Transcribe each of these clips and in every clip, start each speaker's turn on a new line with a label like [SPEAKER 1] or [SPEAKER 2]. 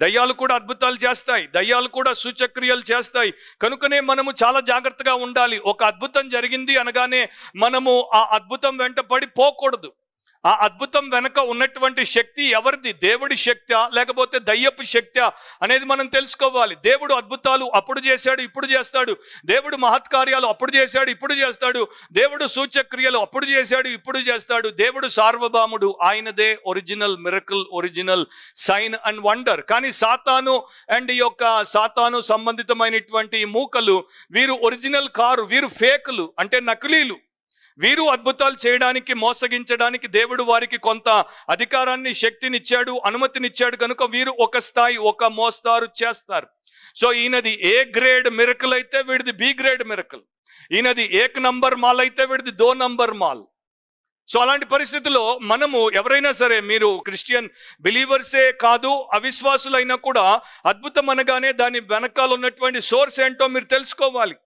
[SPEAKER 1] దయ్యాలు కూడా అద్భుతాలు చేస్తాయి, దయ్యాలు కూడా సూచక్రియలు చేస్తాయి. కనుకనే మనము చాలా జాగ్రత్తగా ఉండాలి. ఒక అద్భుతం జరిగింది అనగానే మనము ఆ అద్భుతం వెంట పడి పోకూడదు. ఆ అద్భుతం వెనక ఉన్నటువంటి శక్తి ఎవరిది? దేవుడి శక్తి లేకపోతే దయ్యపు శక్తి అనేది మనం తెలుసుకోవాలి. దేవుడు అద్భుతాలు అప్పుడు చేశాడు, ఇప్పుడు చేస్తాడు. దేవుడు మహత్కార్యాలు అప్పుడు చేశాడు, ఇప్పుడు చేస్తాడు. దేవుడు సూచక్రియలు అప్పుడు చేశాడు, ఇప్పుడు చేస్తాడు. దేవుడు సార్వభౌముడు, ఆయనదే original miracle, original sign and wonder. కానీ సాతాను అండ్ ఈ యొక్క సాతాను సంబంధితమైనటువంటి మూకలు, వీరు ఒరిజినల్ కారు, వీరు ఫేకులు అంటే నకిలీలు. వీరు అద్భుతాలు చేయడానికి, మోసగించడానికి దేవుడు వారికి కొంత అధికారాన్ని, శక్తినిచ్చాడు, అనుమతినిచ్చాడు. కనుక వీరు ఒక స్థాయి, ఒక మోస్తారు చేస్తారు. సో ఈయనది ఏ గ్రేడ్ మిరకల్ అయితే వీడిది బి గ్రేడ్ మిరకల్, ఈయనది ఏక్ నంబర్ మాల్ అయితే వీడిది 2 నంబర్ మాల్. సో అలాంటి పరిస్థితుల్లో మనము ఎవరైనా సరే, మీరు క్రిస్టియన్ బిలీవర్సే కాదు, అవిశ్వాసులైనా కూడా అద్భుతం అనగానే దాని వెనకాల ఉన్నటువంటి సోర్స్ ఏంటో మీరు తెలుసుకోవాలి.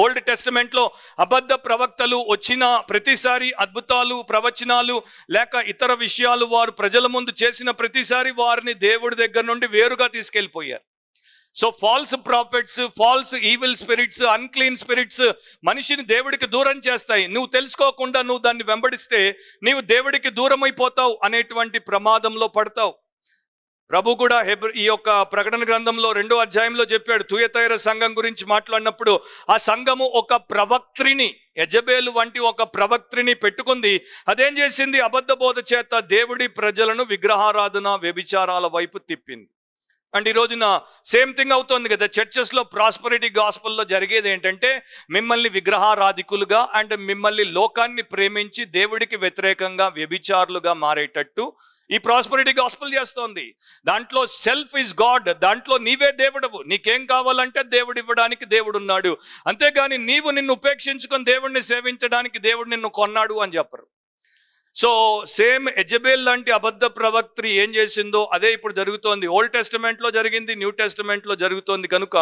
[SPEAKER 1] ఓల్డ్ టెస్టమెంట్లో అబద్ధ ప్రవక్తలు వచ్చిన ప్రతిసారి అద్భుతాలు, ప్రవచనాలు లేక ఇతర విషయాలు వారు ప్రజల ముందు చేసిన ప్రతిసారి వారిని దేవుడి దగ్గర నుండి వేరుగా తీసుకెళ్ళిపోయారు. So false prophets, false evil spirits, unclean spirits మనిషిని దేవుడికి దూరం చేస్తాయి. నువ్వు తెలుసుకోకుండా నువ్వు దాన్ని వెంబడిస్తే నీవు దేవుడికి దూరం అయిపోతావు అనేటువంటి ప్రమాదంలో పడతావు. ప్రభు కూడా ఈ యొక్క ప్రకటన గ్రంథంలో 2వ అధ్యాయంలో చెప్పాడు. తుయతైర సంఘం గురించి మాట్లాడినప్పుడు ఆ సంఘము ఒక ప్రవక్త్రిని, యెజబేలు వంటి ఒక ప్రవక్త్రిని పెట్టుకుంది. అదేం చేసింది? అబద్ధ బోధ చేత దేవుడి ప్రజలను విగ్రహారాధన, వ్యభిచారాల వైపు తిప్పింది. అండ్ ఈ రోజున సేమ్ థింగ్ అవుతుంది కదా. చర్చెస్లో ప్రాస్పరిటీ గాస్పల్లో జరిగేది ఏంటంటే, మిమ్మల్ని విగ్రహారాధికులుగా అండ్ మిమ్మల్ని లోకాన్ని ప్రేమించి దేవుడికి వ్యతిరేకంగా వ్యభిచారులుగా మారేటట్టు ఈ ప్రాస్పరిటీ గాస్పల్ చేస్తోంది. దాంట్లో సెల్ఫ్ ఇస్ గాడ్, దాంట్లో నీవే దేవుడవు, నీకేం కావాలంటే దేవుడు ఇవ్వడానికి దేవుడు ఉన్నాడు. అంతేగాని నీవు నిన్ను ఉపేక్షించుకొని దేవుడిని సేవించడానికి దేవుడు నిన్ను కొన్నాడు అని చెప్పరు. సో సేమ్ యెజబేల్ లాంటి అబద్ధ ప్రవక్త్రి ఏం చేసిందో అదే ఇప్పుడు జరుగుతోంది. ఓల్డ్ టెస్టమెంట్లో జరిగింది, న్యూ టెస్టమెంట్లో జరుగుతోంది. కనుక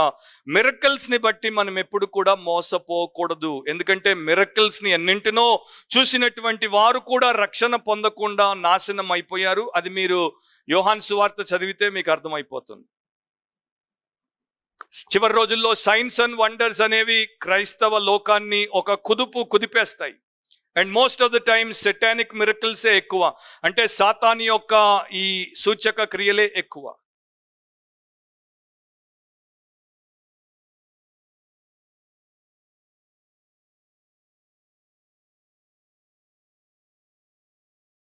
[SPEAKER 1] మిరకల్స్ని బట్టి మనం ఎప్పుడు కూడా మోసపోకూడదు. ఎందుకంటే మిరకల్స్ని ఎన్నింటినో చూసినటువంటి వారు కూడా రక్షణ పొందకుండా నాశనం అయిపోయారు. అది మీరు యోహాను సువార్త చదివితే మీకు అర్థమైపోతుంది. చివరి రోజుల్లో సైన్స్ అండ్ వండర్స్ అనేవి క్రైస్తవ లోకాన్ని ఒక కుదిపేస్తాయి. And most of the time satanic మిరకల్సే ఎక్కువ, అంటే సాతాను యొక్క ఈ సూచక క్రియలే ఎక్కువ.